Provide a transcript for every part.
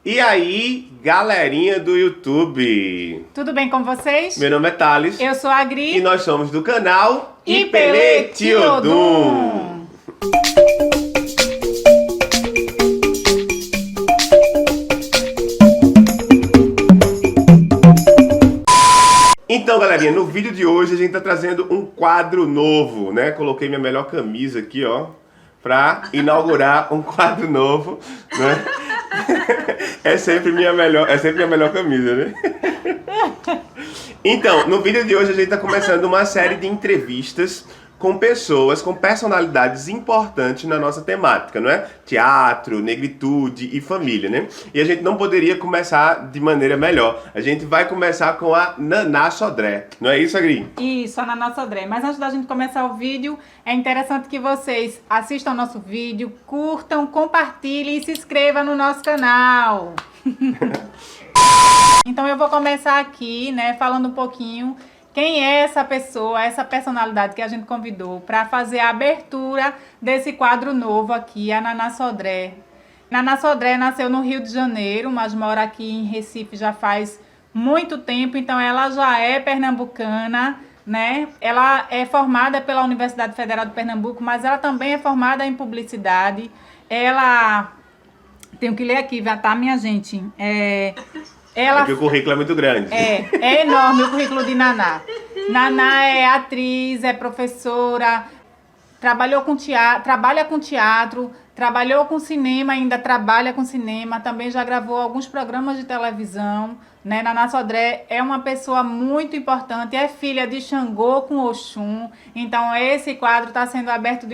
E aí, galerinha do YouTube? Tudo bem com vocês? Meu nome é Thales Eu sou a e Gri nós somos do canal Ipeletiodum. Ipeletiodum. Então, galerinha, no vídeo de hoje a gente tá trazendo um quadro novo, né? Coloquei minha melhor camisa aqui, ó, pra inaugurar um quadro novo, né? É sempre minha melhor camisa, né? Então, no vídeo de hoje a gente está começando uma série de entrevistas com pessoas, com personalidades importantes na nossa temática, não é? Teatro, negritude e família, né? E a gente não poderia começar de maneira melhor. A gente vai começar com a Naná Sodré. Não é isso, Agri? Isso, a Naná Sodré. Mas antes da gente começar o vídeo, é interessante que vocês assistam ao nosso vídeo, curtam, compartilhem e se inscrevam no nosso canal. Então eu vou começar aqui, né, falando um pouquinho quem é essa pessoa, essa personalidade que a gente convidou para fazer a abertura desse quadro novo aqui, a Naná Sodré. Naná Sodré nasceu no Rio de Janeiro, mas mora aqui em Recife já faz muito tempo, então ela já é pernambucana, né? Ela é formada pela Universidade Federal de Pernambuco, mas ela também é formada em publicidade. Ela... Tenho que ler aqui, tá, minha gente? Ela... Porque o currículo é muito grande. É enorme o currículo de Naná. Naná é atriz, é professora, trabalha com teatro, trabalhou com cinema, ainda trabalha com cinema, também já gravou alguns programas de televisão, né? Naná Sodré é uma pessoa muito importante, é filha de Xangô com Oxum, então esse quadro está sendo aberto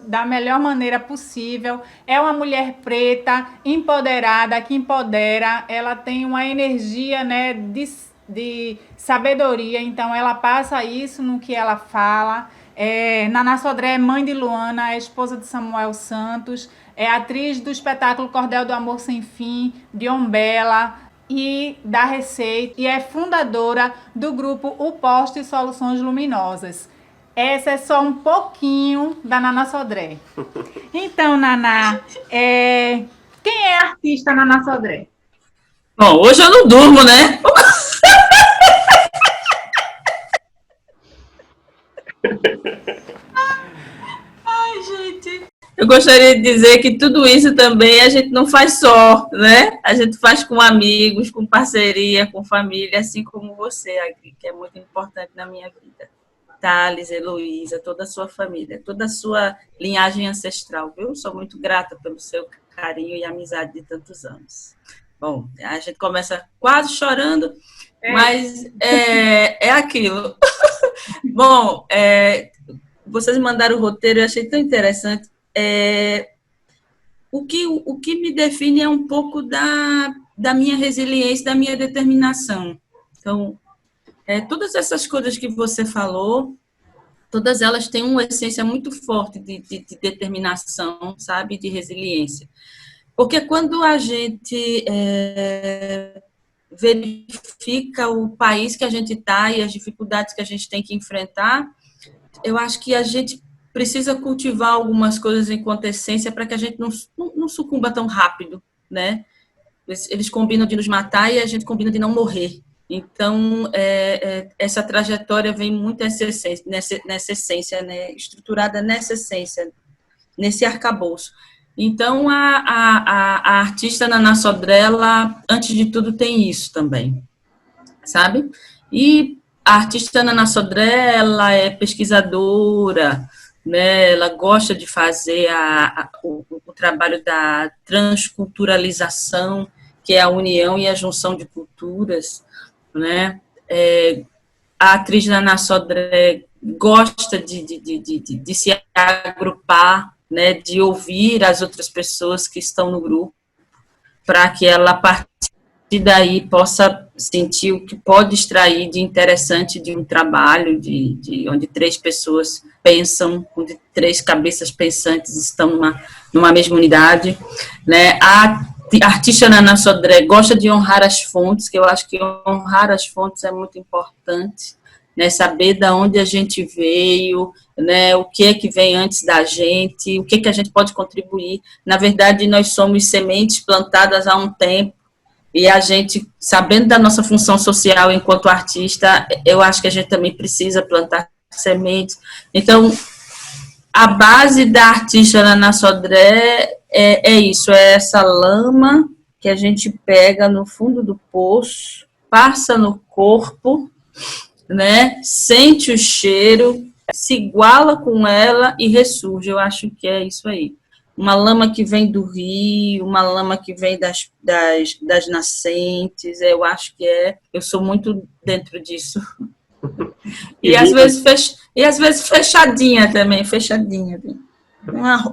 da melhor maneira possível. É uma mulher preta, empoderada, que empodera, ela tem uma energia, né, de sabedoria, então ela passa isso no que ela fala. Naná Sodré é mãe de Luana, é esposa de Samuel Santos, é atriz do espetáculo Cordel do Amor Sem Fim, de Ombela e da Receita, e é fundadora do grupo O Poste Soluções Luminosas. Essa é só um pouquinho da Naná Sodré. Então, Naná, quem é a artista Naná Sodré? Bom, hoje eu não durmo, né? Ai, gente. Eu gostaria de dizer que tudo isso também a gente não faz só, né? A gente faz com amigos, com parceria, com família, assim como você, Agri, que é muito importante na minha vida. Thales, Heloísa, toda a sua família, toda a sua linhagem ancestral, viu? Sou muito grata pelo seu carinho e amizade de tantos anos. Bom, a gente começa quase chorando, mas é aquilo. Bom, vocês mandaram o roteiro, eu achei tão interessante. O que me define é um pouco da minha resiliência, da minha determinação. Então, todas essas coisas que você falou, todas elas têm uma essência muito forte de determinação, sabe, de resiliência. Porque quando a gente verifica o país que a gente está e as dificuldades que a gente tem que enfrentar, eu acho que a gente precisa cultivar algumas coisas enquanto essência para que a gente não sucumba tão rápido, né? Eles combinam de nos matar e a gente combina de não morrer. Então, essa trajetória vem muito nessa essência, né? Estruturada nessa essência, nesse arcabouço. Então, a artista Naná Sodré, ela, antes de tudo, tem isso também, sabe? E a artista Naná Sodré, ela é pesquisadora, né? Ela gosta de fazer o trabalho da transculturalização, que é a união e a junção de culturas, né? A atriz Naná Sodré gosta de se agrupar, né, de ouvir as outras pessoas que estão no grupo, para que ela, a partir daí, possa sentir o que pode extrair de interessante de um trabalho, de onde três pessoas pensam, onde três cabeças pensantes estão numa mesma unidade, né? A artista Naná Sodré gosta de honrar as fontes, que eu acho que honrar as fontes é muito importante, né, saber de onde a gente veio, né, o que é que vem antes da gente, o que é que a gente pode contribuir. Na verdade, nós somos sementes plantadas há um tempo, E a gente, sabendo da nossa função social enquanto artista, eu acho que a gente também precisa plantar sementes. Então, a base da artista Naná Sodré é isso, é essa lama que a gente pega no fundo do poço, passa no corpo, né? Sente o cheiro, se iguala com ela e ressurge. Eu acho que é isso aí. Uma lama que vem do rio, uma lama que vem das nascentes, eu acho que eu sou muito dentro disso. E às vezes fechadinha também, fechadinha.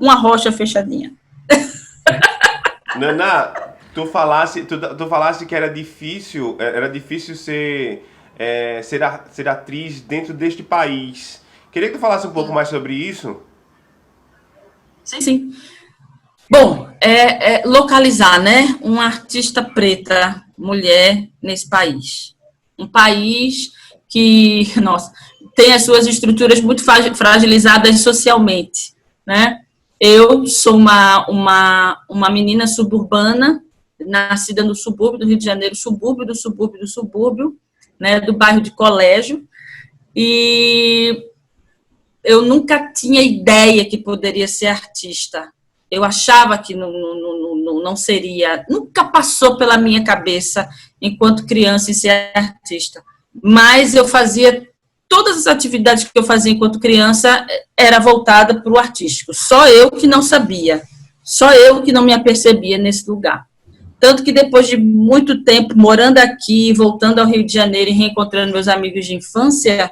Uma rocha fechadinha. Naná, tu falasse que era difícil ser atriz dentro deste país. Queria que tu falasse um pouco mais sobre isso. Sim. Bom, localizar, né? Uma artista preta, mulher, nesse país. Um país que, nossa, tem as suas estruturas muito fragilizadas socialmente, né? Eu sou uma menina suburbana, nascida no subúrbio do Rio de Janeiro, subúrbio do subúrbio do subúrbio, né, do bairro de Colégio, e eu nunca tinha ideia que poderia ser artista. Eu achava que não seria, nunca passou pela minha cabeça, enquanto criança, em ser artista. Mas eu fazia, todas as atividades que eu fazia enquanto criança era voltada para o artístico. Só eu que não sabia, só eu que não me apercebia nesse lugar. Tanto que depois de muito tempo morando aqui, voltando ao Rio de Janeiro e reencontrando meus amigos de infância,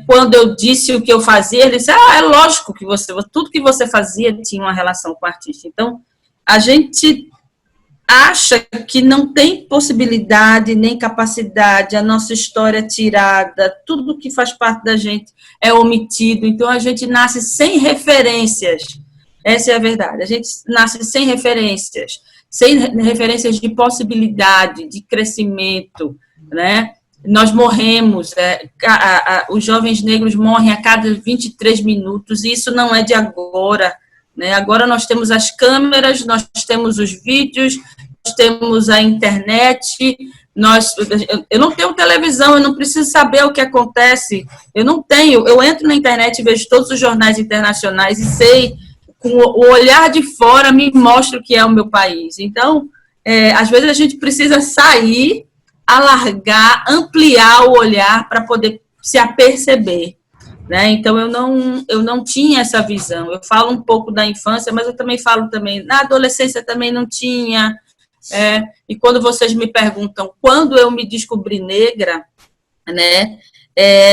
quando eu disse o que eu fazia, ele disse, é lógico que tudo que você fazia tinha uma relação com o artista. Então, a gente acha que não tem possibilidade nem capacidade, a nossa história é tirada, tudo que faz parte da gente é omitido, então a gente nasce sem referências, essa é a verdade, a gente nasce sem referências de possibilidade, de crescimento, né? Nós morremos, os jovens negros morrem a cada 23 minutos, e isso não é de agora, né? Agora nós temos as câmeras, nós temos os vídeos, nós temos a internet, eu não tenho televisão, eu não preciso saber o que acontece, eu entro na internet e vejo todos os jornais internacionais e sei, com o olhar de fora, me mostra o que é o meu país. Então, às vezes a gente precisa sair, alargar, ampliar o olhar para poder se aperceber, né? Então, eu não tinha essa visão. Eu falo um pouco da infância, mas eu também falo na adolescência também não tinha. E quando vocês me perguntam quando eu me descobri negra, né?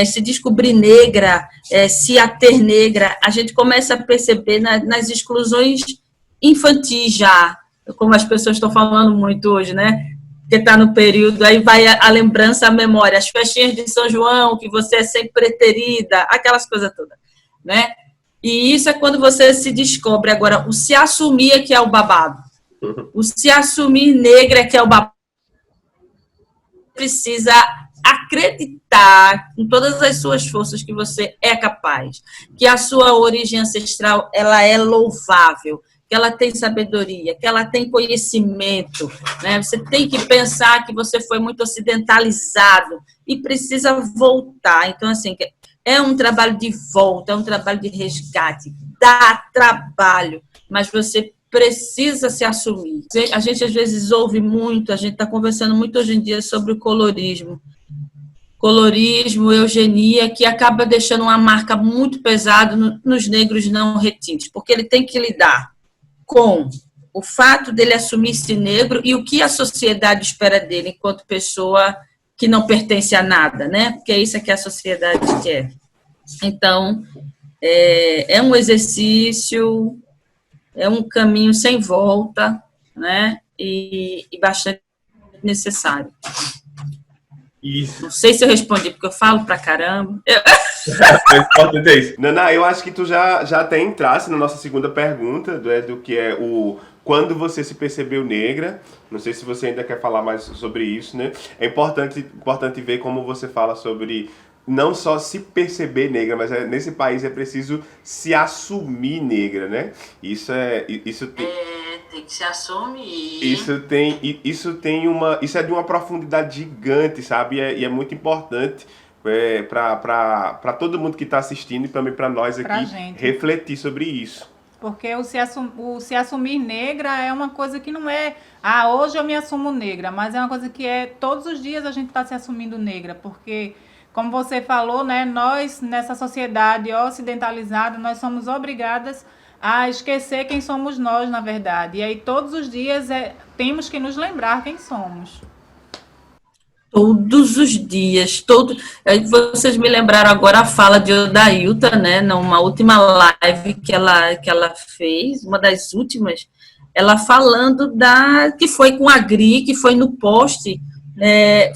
Se descobrir negra, se a ter negra, a gente começa a perceber nas exclusões infantis já, como as pessoas estão falando muito hoje, né? Que está no período, aí vai a lembrança, a memória, as festinhas de São João, que você é sempre preterida, aquelas coisas todas, né? E isso é quando você se descobre. Agora, o se assumir é que é o babado. O se assumir negra é que é o babado. Precisa acreditar com todas as suas forças que você é capaz, que a sua origem ancestral ela é louvável, que ela tem sabedoria, que ela tem conhecimento, né? Você tem que pensar que você foi muito ocidentalizado e precisa voltar. Então, assim, é um trabalho de volta, é um trabalho de resgate, dá trabalho, mas você precisa se assumir. A gente, às vezes, ouve muito, a gente está conversando muito hoje em dia sobre o colorismo, eugenia, que acaba deixando uma marca muito pesada nos negros não retintos, porque ele tem que lidar com o fato dele assumir-se negro e o que a sociedade espera dele enquanto pessoa que não pertence a nada, né? Porque é isso que a sociedade quer. Então, é um exercício, é um caminho sem volta, né? E bastante necessário. Isso. Não sei se eu respondi, porque eu falo pra caramba. É importante é isso. Naná, eu acho que tu já até entrasse na nossa segunda pergunta, do que é quando você se percebeu negra. Não sei se você ainda quer falar mais sobre isso, né? É importante ver como você fala sobre não só se perceber negra, mas nesse país é preciso se assumir negra, né? tem que se assumir. Isso é de uma profundidade gigante, sabe? E é muito importante para todo mundo que está assistindo e também para nós aqui refletir sobre isso. Porque o se assumir negra é uma coisa que não é, hoje eu me assumo negra, mas é uma coisa que todos os dias a gente está se assumindo negra, porque, como você falou, né, nós, nessa sociedade ocidentalizada, nós somos obrigadas a esquecer quem somos nós, na verdade. E aí, todos os dias, temos que nos lembrar quem somos. Todos os dias, vocês me lembraram agora a fala de Odailta, né, numa última live que ela fez, uma das últimas, ela falando que foi com a Gri, que foi no post,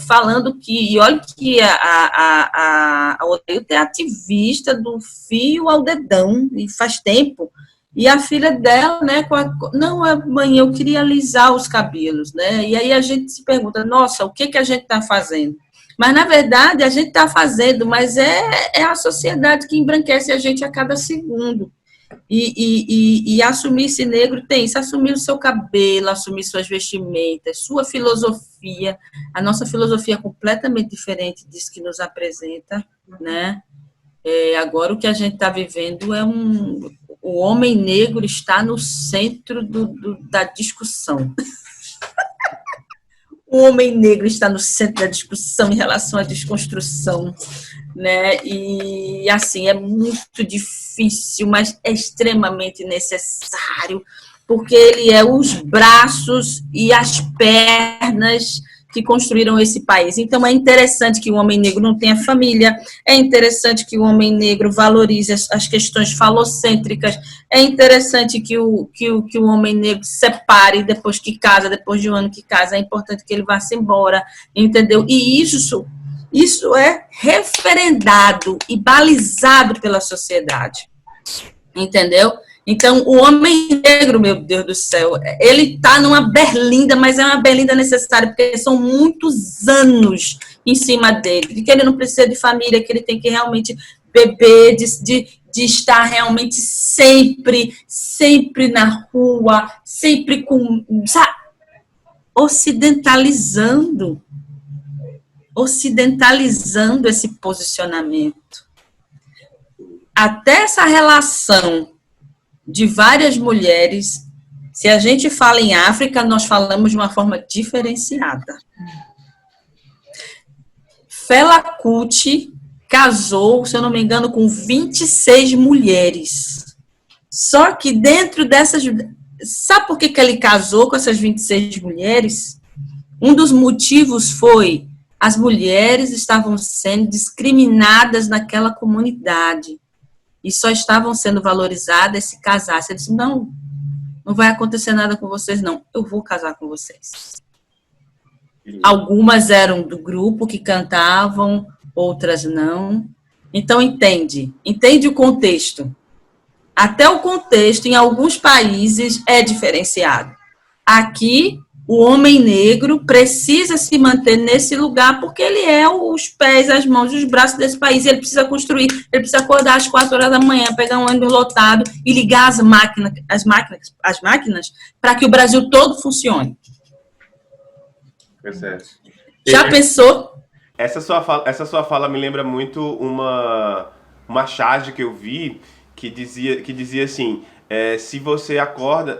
falando que, e olha que a Odailta é ativista do fio ao dedão, e faz tempo. E a filha dela, né, não, mãe, eu queria alisar os cabelos, né? E aí a gente se pergunta, nossa, o que a gente está fazendo? Mas, na verdade, a gente está fazendo, mas é a sociedade que embranquece a gente a cada segundo. E assumir-se negro tem isso, assumir o seu cabelo, assumir suas vestimentas, sua filosofia. A nossa filosofia é completamente diferente disso que nos apresenta, né? Agora, o que a gente está vivendo o homem negro está no centro da discussão. O homem negro está no centro da discussão em relação à desconstrução, né? E, assim, é muito difícil, mas é extremamente necessário, porque ele é os braços e as pernas que construíram esse país. Então, é interessante que o homem negro não tenha família, é interessante que o homem negro valorize as questões falocêntricas, é interessante que o homem negro se separe depois que casa, depois de um ano que casa, é importante que ele vá-se embora, entendeu? E isso é referendado e balizado pela sociedade, entendeu? Então, o homem negro, meu Deus do céu, ele está numa berlinda, mas é uma berlinda necessária, porque são muitos anos em cima dele, de que ele não precisa de família, que ele tem que realmente beber, de estar realmente sempre na rua, sempre com, sabe, ocidentalizando esse posicionamento. Até essa relação de várias mulheres, se a gente fala em África, nós falamos de uma forma diferenciada. Fela Kuti casou, se eu não me engano, com 26 mulheres. Só que dentro dessas... Sabe por que ele casou com essas 26 mulheres? Um dos motivos foi as mulheres estavam sendo discriminadas naquela comunidade. E só estavam sendo valorizadas se casassem. Ele disse, não vai acontecer nada com vocês, não. Eu vou casar com vocês. Algumas eram do grupo que cantavam, outras não. Então, entende o contexto. Até o contexto, em alguns países, é diferenciado. Aqui, o homem negro precisa se manter nesse lugar porque ele é os pés, as mãos e os braços desse país. Ele precisa construir, ele precisa acordar às 4 horas da manhã, pegar um ônibus lotado e ligar as máquinas para que o Brasil todo funcione. Já pensou? Essa sua fala me lembra muito uma charge que eu vi que dizia assim... se você acorda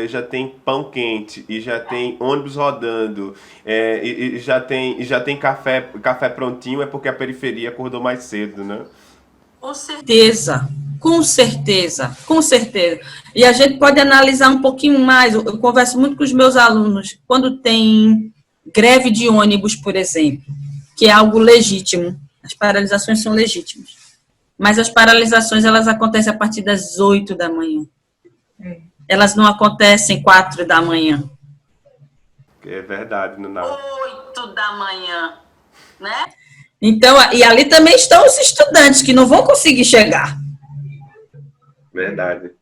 e já tem pão quente, e já tem ônibus rodando, e já tem café prontinho, é porque a periferia acordou mais cedo, né? Com certeza. E a gente pode analisar um pouquinho mais. Eu converso muito com os meus alunos, quando tem greve de ônibus, por exemplo, que é algo legítimo. As paralisações são legítimas. Mas as paralisações, elas acontecem a partir das 8 da manhã. Elas não acontecem 4 da manhã. É verdade, não dá. 8 da manhã, né? Então, e ali também estão os estudantes que não vão conseguir chegar. Verdade.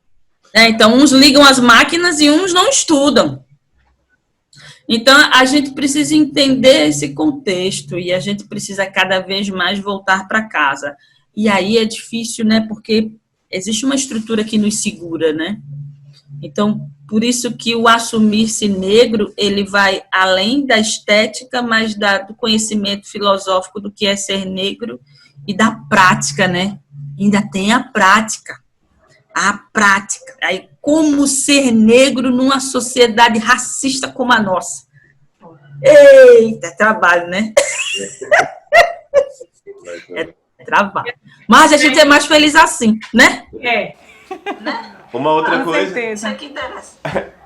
Então, uns ligam as máquinas e uns não estudam. Então, a gente precisa entender esse contexto e a gente precisa cada vez mais voltar para casa. E aí é difícil, né? Porque existe uma estrutura que nos segura, né? Então, Por isso que o assumir-se negro, ele vai além da estética, mas do conhecimento filosófico do que é ser negro e da prática, né? Ainda tem a prática. A prática. Aí, como ser negro numa sociedade racista como a nossa? Eita, trabalho, né? É trabalho. Mas a gente é mais feliz assim, né? É. Uma outra Com coisa. certeza. Isso é que interessa.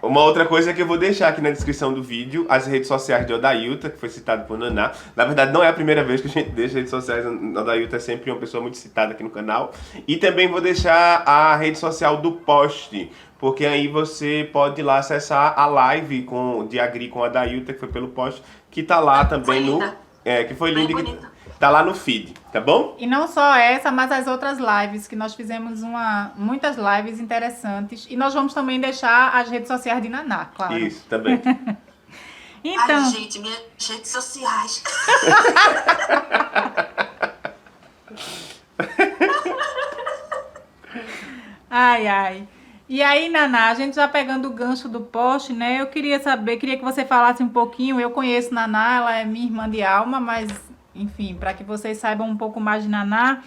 Uma outra coisa é que eu vou deixar aqui na descrição do vídeo as redes sociais de Odailta, que foi citado por Naná. Na verdade, não é a primeira vez que a gente deixa as redes sociais. Odailta é sempre uma pessoa muito citada aqui no canal. E também vou deixar a rede social do Post, porque aí você pode ir lá acessar a live de Agri com a Odailta, que foi pelo Post, que tá lá também que foi linda, que tá lá no feed, tá bom? E não só essa, mas as outras lives, que nós fizemos muitas lives interessantes. E nós vamos também deixar as redes sociais de Naná, claro. Isso, também. Então, Ai, gente, minhas redes sociais. ai. E aí, Naná, a gente já pegando o gancho do Post, né? Eu queria que você falasse um pouquinho. Eu conheço Naná, ela é minha irmã de alma, mas, enfim, para que vocês saibam um pouco mais de Naná,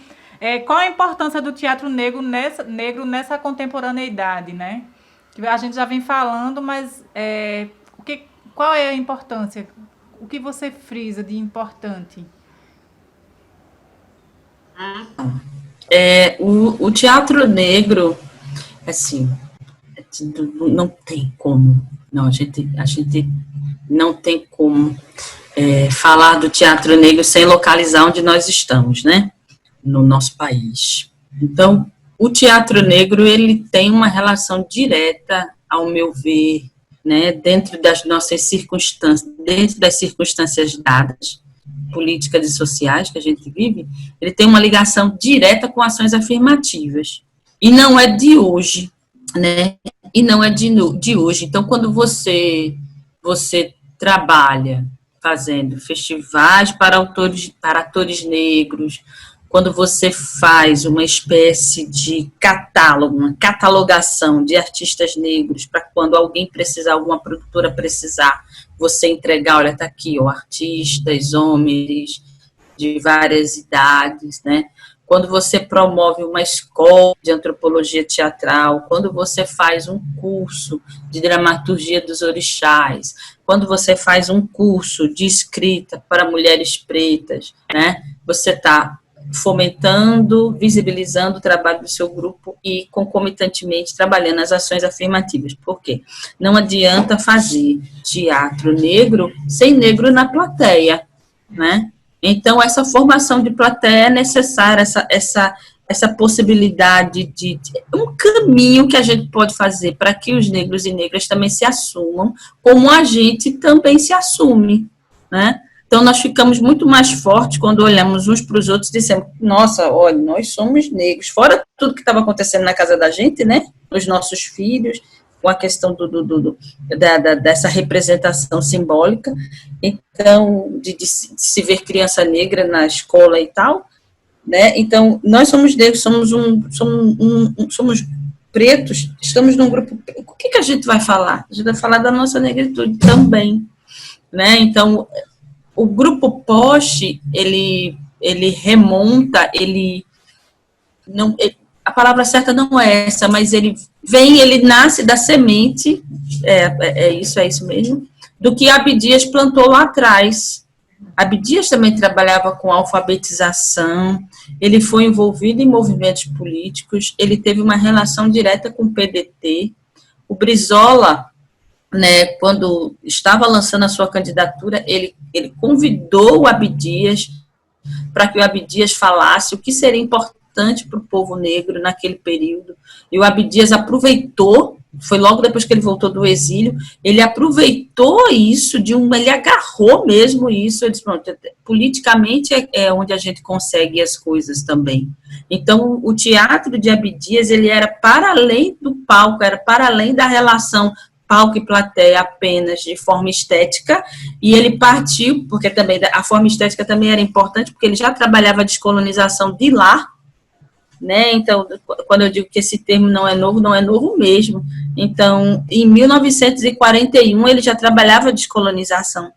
qual a importância do teatro negro nessa contemporaneidade, né? Que a gente já vem falando, mas qual é a importância? O que você frisa de importante? O teatro negro, assim, não tem como. Não, a gente não tem como falar do teatro negro sem localizar onde nós estamos, né? No nosso país. Então, o teatro negro, ele tem uma relação direta, ao meu ver, né, dentro das nossas circunstâncias, dentro das circunstâncias dadas, políticas e sociais que a gente vive, ele tem uma ligação direta com ações afirmativas. E não é de hoje, né? E não é de hoje. Então, quando você trabalha fazendo festivais para atores negros, quando você faz uma espécie de catálogo, uma catalogação de artistas negros, para quando alguém precisar, alguma produtora precisar, você entregar, olha, está aqui, ó, artistas, homens de várias idades, né? Quando você promove uma escola de antropologia teatral, quando você faz um curso de dramaturgia dos orixás, quando você faz um curso de escrita para mulheres pretas, né? Você está fomentando, visibilizando o trabalho do seu grupo e, concomitantemente, trabalhando as ações afirmativas. Por quê? Não adianta fazer teatro negro sem negro na plateia, né? Então, essa formação de plateia é necessária, essa possibilidade de um caminho que a gente pode fazer para que os negros e negras também se assumam, como a gente também se assume, né? Então, nós ficamos muito mais fortes quando olhamos uns para os outros e dissemos, nossa, olha, nós somos negros. Fora tudo que estava acontecendo na casa da gente, né? Os nossos filhos, com a questão dessa representação simbólica. Então, de se ver criança negra na escola e tal, né? Então, nós somos negros, somos pretos, estamos num grupo... O que a gente vai falar? A gente vai falar da nossa negritude também, né? Então... O grupo Post, ele remonta, a palavra certa não é essa, mas ele nasce da semente, é isso mesmo, do que Abdias plantou lá atrás. Abdias também trabalhava com alfabetização, ele foi envolvido em movimentos políticos, ele teve uma relação direta com o PDT. O Brizola, né, quando estava lançando a sua candidatura, ele convidou o Abdias para que o Abdias falasse o que seria importante para o povo negro naquele período. E o Abdias aproveitou, foi logo depois que ele voltou do exílio, ele aproveitou isso, ele agarrou mesmo isso, ele disse, pronto, politicamente é onde a gente consegue as coisas também. Então, o teatro de Abdias, ele era para além do palco, era para além da relação palco e plateia apenas de forma estética, e ele partiu, porque também a forma estética também era importante, porque ele já trabalhava a descolonização de lá, né? Então, quando eu digo que esse termo não é novo mesmo. Então, em 1941, ele já trabalhava descolonização,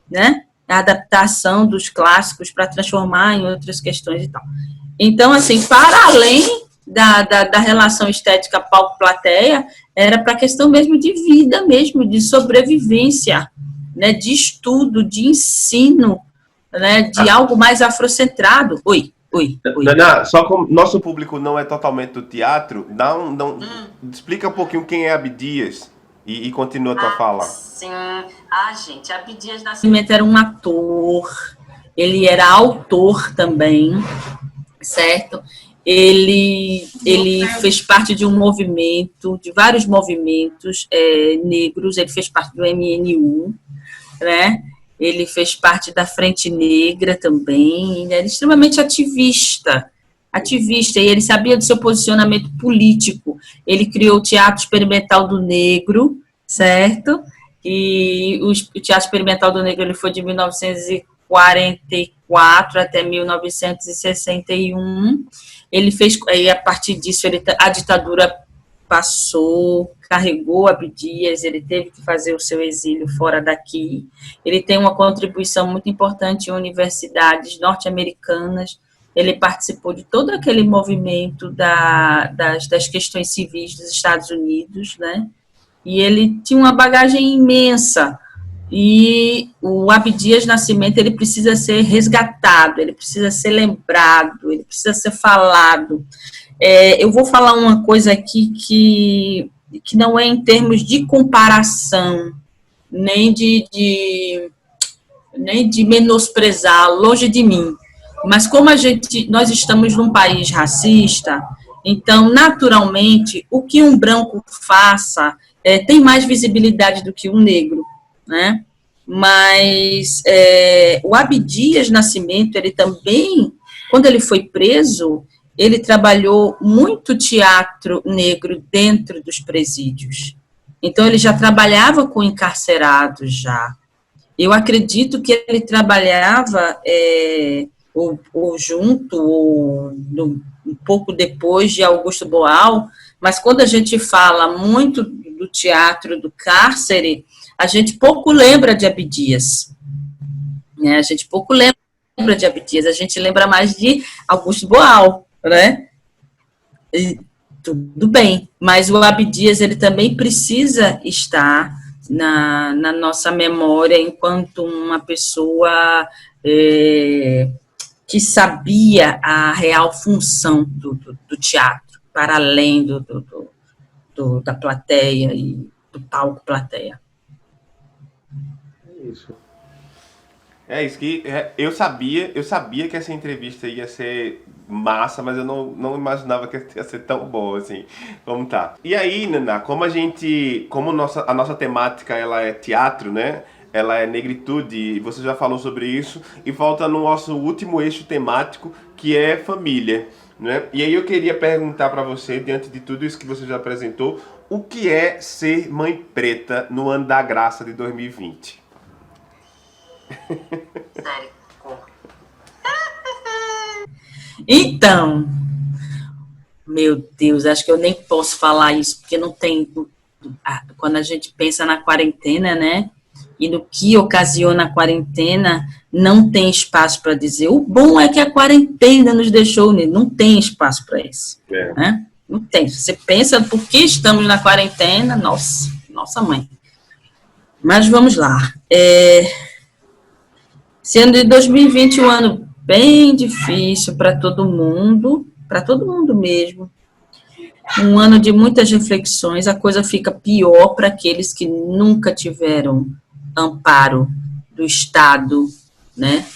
né? A adaptação dos clássicos para transformar em outras questões e tal. Então, assim, para além da relação estética palco-plateia, era para a questão mesmo de vida, mesmo, de sobrevivência, né? De estudo, de ensino, né? De algo mais afrocentrado. Oi. Naná, só como nosso público não é totalmente do teatro, explica um pouquinho quem é Abdias e continua a tua fala. Sim. Gente, Abdias Nascimento era um ator, ele era autor também, certo? Ele fez parte de um movimento, de vários movimentos negros, ele fez parte do MNU, né? Ele fez parte da Frente Negra também, ele era extremamente ativista, e ele sabia do seu posicionamento político. Ele criou o Teatro Experimental do Negro, certo? E o Teatro Experimental do Negro ele foi de 1944 até 1961. Ele fez, e a partir disso, a ditadura passou, carregou Abdias, ele teve que fazer o seu exílio fora daqui. Ele tem uma contribuição muito importante em universidades norte-americanas. Ele participou de todo aquele movimento das questões civis dos Estados Unidos, né? E ele tinha uma bagagem imensa. E o Abdias Nascimento, ele precisa ser resgatado, ele precisa ser lembrado, ele precisa ser falado. Eu vou falar uma coisa aqui que não é em termos de comparação, nem de menosprezar, longe de mim. Mas como nós estamos num país racista, então, naturalmente, o que um branco faça tem mais visibilidade do que um negro, né? Mas o Abdias Nascimento, ele também, quando ele foi preso, ele trabalhou muito teatro negro dentro dos presídios. Então, ele já trabalhava com encarcerados já. Eu acredito que ele trabalhava ou junto, ou um pouco depois de Augusto Boal, mas quando a gente fala muito do teatro do cárcere, a gente pouco lembra de Abdias. Né? A gente pouco lembra de Abdias, a gente lembra mais de Augusto Boal, né? E, tudo bem, mas o Abdias, ele também precisa estar na nossa memória enquanto uma pessoa que sabia a real função do teatro, para além da plateia e do palco plateia. É isso que eu sabia que essa entrevista ia ser massa, mas eu não imaginava que ia ser tão boa assim, como tá. E aí, Naná, como a nossa temática ela é teatro, né? Ela é negritude, e você já falou sobre isso, e falta no nosso último eixo temático, que é família, né? E aí eu queria perguntar para você, diante de tudo isso que você já apresentou, o que é ser mãe preta no ano da graça de 2020? Então, meu Deus, acho que eu nem posso falar isso, porque não tem... Quando a gente pensa na quarentena, né? E no que ocasiona a quarentena, não tem espaço para dizer. O bom é que a quarentena nos deixou, não tem espaço para isso. Né? Não tem. Você pensa, por que estamos na quarentena? Nossa mãe. Mas vamos lá. Sendo de 2020 um ano bem difícil para todo mundo mesmo. Um ano de muitas reflexões, a coisa fica pior para aqueles que nunca tiveram amparo do Estado, né?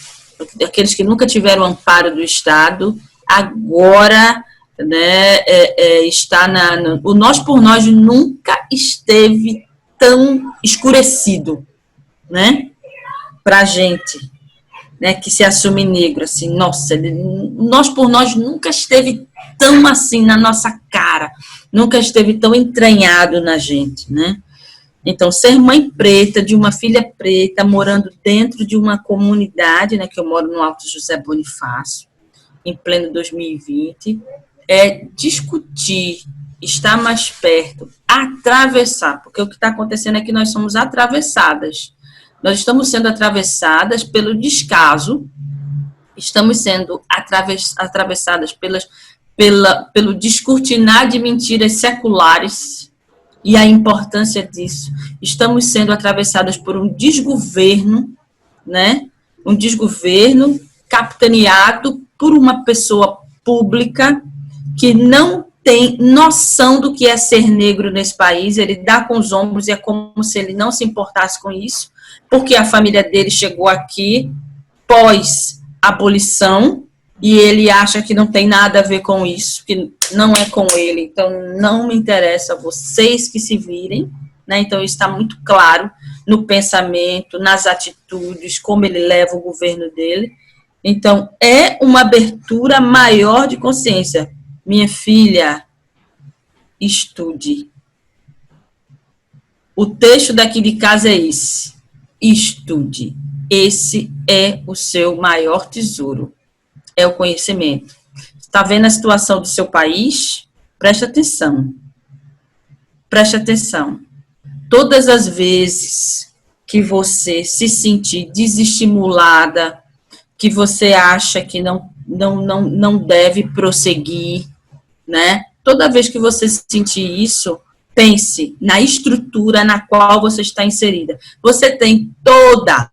Aqueles que nunca tiveram amparo do Estado, agora, né, está o nós por nós nunca esteve tão escurecido, né? Pra gente, né, que se assume negro, assim, nossa, nós por nós nunca esteve tão assim na nossa cara, nunca esteve tão entranhado na gente, né? Então, ser mãe preta, de uma filha preta, morando dentro de uma comunidade, né, que eu moro no Alto José Bonifácio, em pleno 2020, é discutir, estar mais perto, atravessar, porque o que está acontecendo é que nós somos atravessadas. Nós estamos sendo atravessadas pelo descaso, estamos sendo atravessadas pelo descortinar de mentiras seculares e a importância disso. Estamos sendo atravessadas por um desgoverno, né? Um desgoverno capitaneado por uma pessoa pública que não tem noção do que é ser negro nesse país. Ele dá com os ombros e é como se ele não se importasse com isso, porque a família dele chegou aqui pós-abolição e ele acha que não tem nada a ver com isso, que não é com ele. Então, não me interessa, vocês que se virem, né? Então, isso está muito claro no pensamento, nas atitudes, como ele leva o governo dele. Então, é uma abertura maior de consciência. Minha filha, estude. O texto daqui de casa é esse. Estude. Esse é o seu maior tesouro. É o conhecimento. Está vendo a situação do seu país? Preste atenção. Preste atenção. Todas as vezes que você se sentir desestimulada, que você acha que não deve prosseguir, né? Toda vez que você sentir isso, pense na estrutura na qual você está inserida. Você tem toda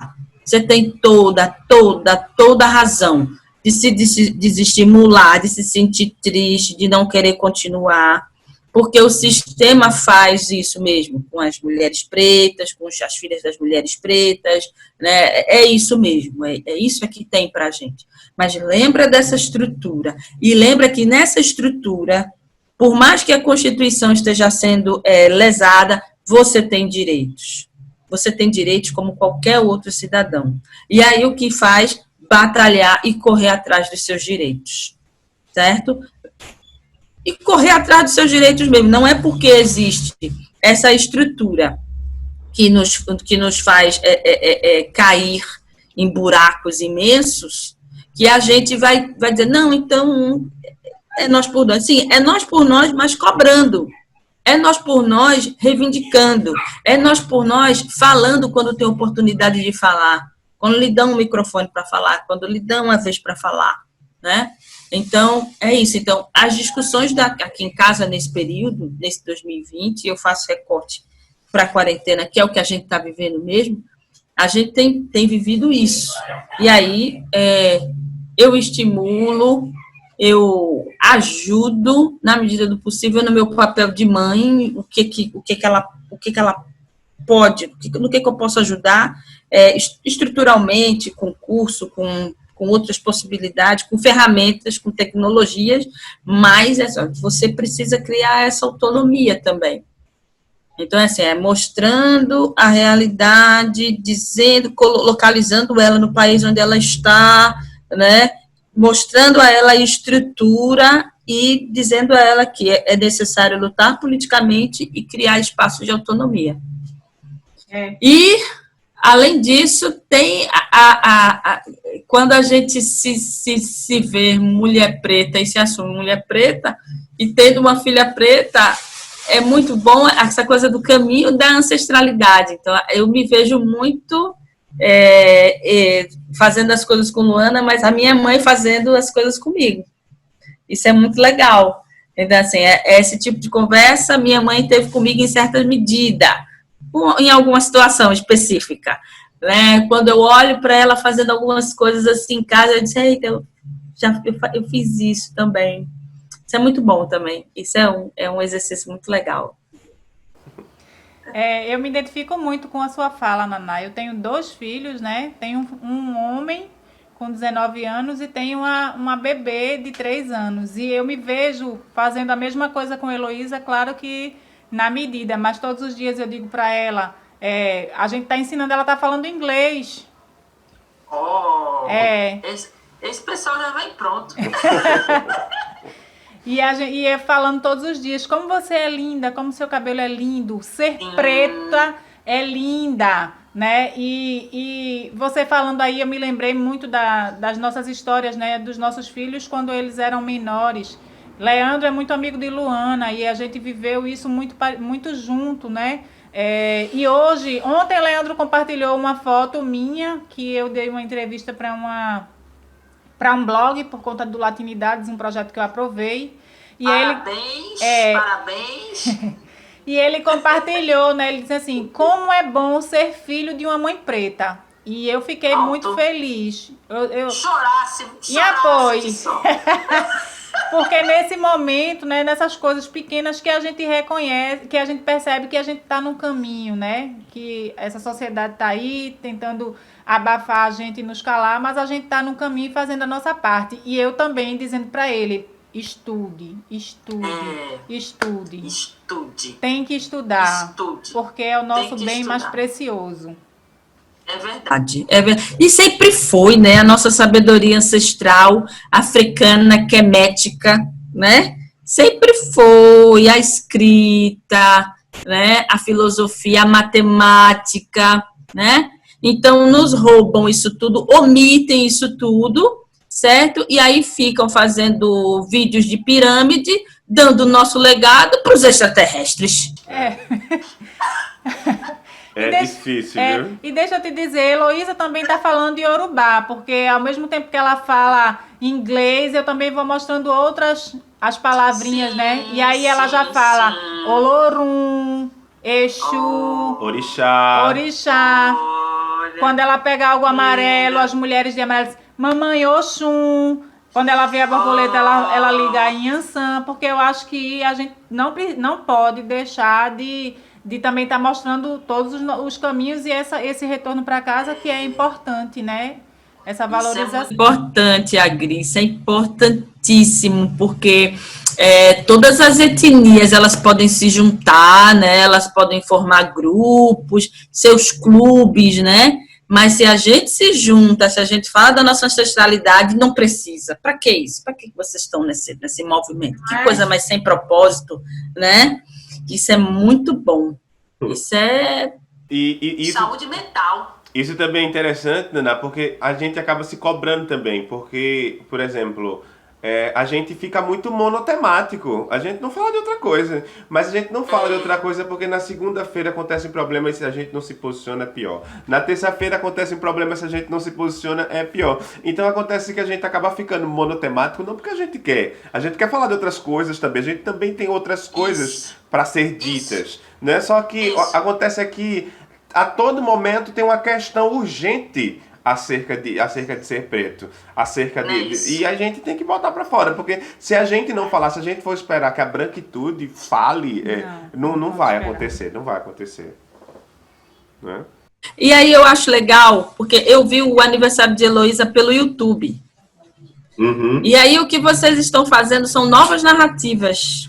a razão de se desestimular, de se sentir triste, de não querer continuar, porque o sistema faz isso mesmo com as mulheres pretas, com as filhas das mulheres pretas, né? É isso mesmo, é isso que tem para a gente. Mas lembra dessa estrutura, e lembra que nessa estrutura, por mais que a Constituição esteja sendo lesada, você tem direitos. Você tem direitos como qualquer outro cidadão. E aí o que faz? Batalhar e correr atrás dos seus direitos, certo? E correr atrás dos seus direitos mesmo. Não é porque existe essa estrutura que nos faz cair em buracos imensos que a gente vai dizer, não, então é nós por nós. Sim, é nós por nós, mas cobrando. É nós por nós reivindicando. É nós por nós falando quando tem oportunidade de falar. Quando lhe dão um microfone para falar, quando lhe dão uma vez para falar, né? Então, é isso. Então, as discussões aqui em casa nesse período, nesse 2020, eu faço recorte para a quarentena, que é o que a gente está vivendo mesmo, a gente tem vivido isso. E aí, eu estimulo, eu ajudo, na medida do possível, no meu papel de mãe, o que ela pode, no que eu posso ajudar, estruturalmente, com curso, com outras possibilidades, com ferramentas, com tecnologias, mas você precisa criar essa autonomia também. Então, assim, mostrando a realidade, dizendo, localizando ela no país onde ela está, né? Mostrando a ela a estrutura e dizendo a ela que é necessário lutar politicamente e criar espaços de autonomia. E, além disso, tem quando a gente se vê mulher preta e se assume mulher preta, e tendo uma filha preta, é muito bom essa coisa do caminho da ancestralidade. Então, eu me vejo muito fazendo as coisas com Luana, mas a minha mãe fazendo as coisas comigo. Isso é muito legal. Então, assim, esse tipo de conversa minha mãe teve comigo em certa medida, em alguma situação específica, né? Quando eu olho para ela fazendo algumas coisas assim em casa, eu disse, eita, eu fiz isso também. Isso é muito bom também. Isso é um exercício muito legal. Eu me identifico muito com a sua fala, Naná. Eu tenho 2 filhos, né? Tenho um homem com 19 anos e tenho uma bebê de 3 anos. E eu me vejo fazendo a mesma coisa com a Heloísa, claro que na medida, mas todos os dias eu digo para ela, a gente está ensinando, ela está falando inglês. Esse pessoal já vem pronto. E falando todos os dias, como você é linda, como seu cabelo é lindo, ser preta é linda, né? E você falando aí, eu me lembrei muito das nossas histórias, né? Dos nossos filhos quando eles eram menores. Leandro é muito amigo de Luana e a gente viveu isso muito junto, né? E ontem Leandro compartilhou uma foto minha que eu dei uma entrevista para um blog por conta do Latinidades, um projeto que eu aprovei. E Parabéns. E ele compartilhou, né? Ele disse assim, como é bom ser filho de uma mãe preta. E eu fiquei muito feliz. Chorasse e apoio. de só. Porque nesse momento, né, nessas coisas pequenas que a gente reconhece, que a gente percebe que a gente está no caminho, né? Que essa sociedade está aí tentando abafar a gente e nos calar, mas a gente está no caminho fazendo a nossa parte. E eu também dizendo para ele, estude. Tem que estudar, Estude. porque é o nosso bem mais precioso. É verdade. E sempre foi, né? A nossa sabedoria ancestral africana, quemética, né? Sempre foi a escrita, né? A filosofia, a matemática, né? Então, nos roubam isso tudo, omitem isso tudo, certo? E aí ficam fazendo vídeos de pirâmide, dando o nosso legado para os extraterrestres. Difícil, viu? E deixa eu te dizer, Heloísa também está falando de Yorubá, porque ao mesmo tempo que ela fala inglês, eu também vou mostrando as palavrinhas, né? E aí ela já fala Olorum, Exu, Orixá. Olha. Quando ela pega algo amarelo, as mulheres de amarelo dizem, Mamãe Oxum. Quando ela vê a borboleta, ela liga em Yansan, porque eu acho que a gente não pode deixar de também estar mostrando todos os caminhos e esse retorno para casa que é importante, né? Essa valorização. Isso é importante, Agri, isso é importantíssimo, porque todas as etnias, elas podem se juntar, né? Elas podem formar grupos, seus clubes, né? Mas se a gente se junta, se a gente fala da nossa ancestralidade, não precisa. Para que isso? Para que vocês estão nesse movimento? Que coisa mais sem propósito, né? Isso é muito bom. Isso é... Saúde mental. Isso também é interessante, Naná, porque a gente acaba se cobrando também. Porque, por exemplo, a gente fica muito monotemático. A gente não fala de outra coisa. Mas a gente não fala de outra coisa porque na segunda-feira acontecem problemas e se a gente não se posiciona é pior. Na terça-feira acontecem problemas e se a gente não se posiciona é pior. Então acontece que a gente acaba ficando monotemático não porque a gente quer. A gente quer falar de outras coisas também. A gente também tem outras coisas para ser ditas. Né? Só que acontece que a todo momento tem uma questão urgente acerca de ser preto, e a gente tem que botar para fora, porque se a gente não falar, se a gente for esperar que a branquitude fale, não vai acontecer, né? E aí eu acho legal, porque eu vi o aniversário de Heloísa pelo YouTube. Uhum. E aí o que vocês estão fazendo são novas narrativas.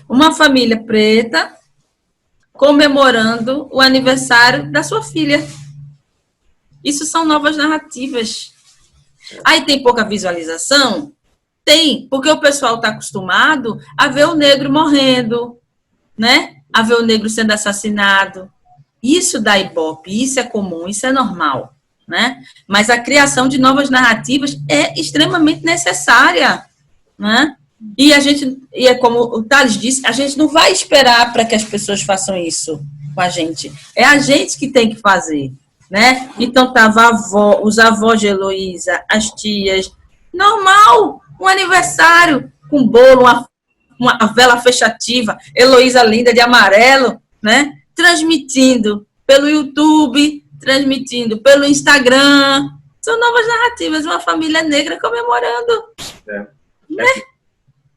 Uma família preta comemorando o aniversário da sua filha. Isso são novas narrativas. Aí tem pouca visualização? Tem, porque o pessoal está acostumado a ver o negro morrendo, né? A ver o negro sendo assassinado. Isso dá ibope, isso é comum, isso é normal, né? Mas a criação de novas narrativas é extremamente necessária, né? E é como o Thales disse, a gente não vai esperar para que as pessoas façam isso com a gente. É a gente que tem que fazer, né? Então tava os avós de Heloísa, as tias, normal, um aniversário com bolo, uma vela fechativa, Heloísa linda de amarelo, né? Transmitindo pelo YouTube, transmitindo pelo Instagram. São novas narrativas, uma família negra comemorando. Né?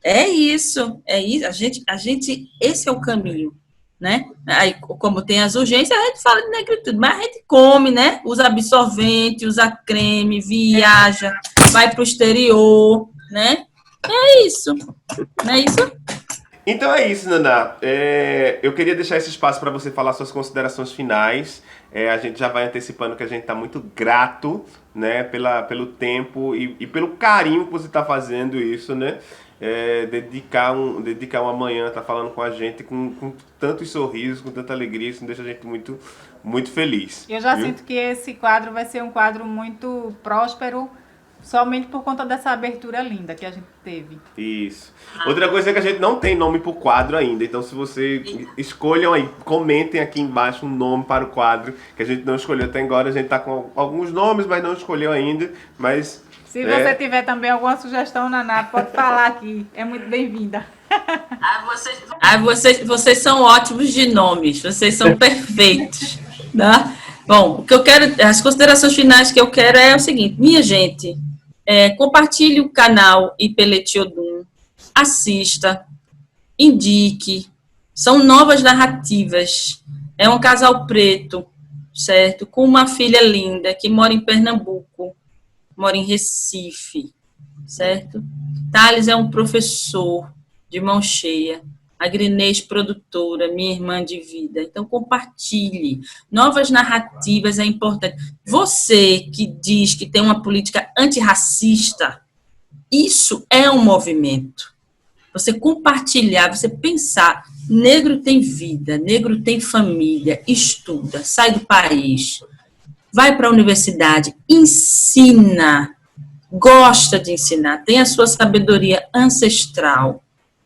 É isso. A gente, esse é o caminho, né? Aí, como tem as urgências, a gente fala de negritude, mas a gente come, né? Usa absorvente, usa creme, viaja, vai para o exterior, né? É isso. Não é isso? Então é isso, Naná. Eu queria deixar esse espaço para você falar suas considerações finais. A gente já vai antecipando que a gente está muito grato, né, pelo tempo e pelo carinho que você está fazendo isso, né? Dedicar uma manhã, tá falando com a gente com tantos sorrisos, com tanta alegria, isso deixa a gente muito, muito feliz. Eu já sinto que esse quadro vai ser um quadro muito próspero, Somente por conta dessa abertura linda que a gente teve. Isso. Outra coisa é que a gente não tem nome pro quadro ainda, então se você escolham aí, comentem aqui embaixo um nome para o quadro, que a gente não escolheu até agora, a gente tá com alguns nomes, mas não escolheu ainda, mas... Se você tiver também alguma sugestão, Naná, pode falar aqui, é muito bem-vinda. Vocês são ótimos de nomes, vocês são perfeitos, tá? Bom, o que eu quero, as considerações finais que eu quero é o seguinte, minha gente, compartilhe o canal Ipeleti Odum, assista, indique, são novas narrativas, é um casal preto, certo? Com uma filha linda que mora em Pernambuco, mora em Recife, certo? Thales é um professor de mão cheia, a Grinês produtora, minha irmã de vida. Então, compartilhe. Novas narrativas é importante. Você que diz que tem uma política antirracista, isso é um movimento. Você compartilhar, você pensar, negro tem vida, negro tem família, estuda, sai do país, vai para a universidade, ensina, gosta de ensinar, tem a sua sabedoria ancestral,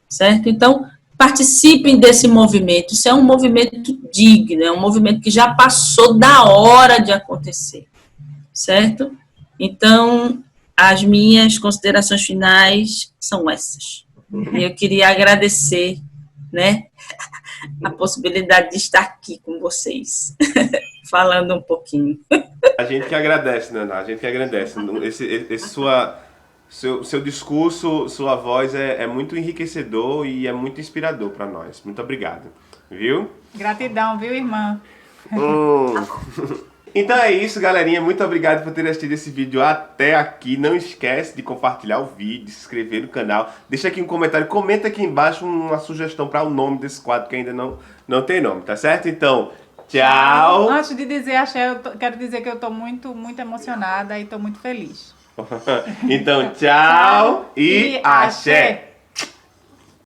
certo? Então, participem desse movimento. Isso é um movimento digno, é um movimento que já passou da hora de acontecer, certo? Então, as minhas considerações finais são essas. E eu queria agradecer, né, a possibilidade de estar aqui com vocês, falando um pouquinho. A gente que agradece, Naná, a gente que agradece. Seu discurso, sua voz é muito enriquecedor e é muito inspirador para nós. Muito obrigado, viu? Gratidão, viu, irmã? Então é isso, galerinha. Muito obrigado por ter assistido esse vídeo até aqui. Não esquece de compartilhar o vídeo, se inscrever no canal. Deixa aqui um comentário, comenta aqui embaixo uma sugestão para o nome desse quadro que ainda não tem nome, tá certo? Então, tchau! Antes de dizer axé, quero dizer que eu estou muito, muito emocionada e estou muito feliz. Então, tchau e axé!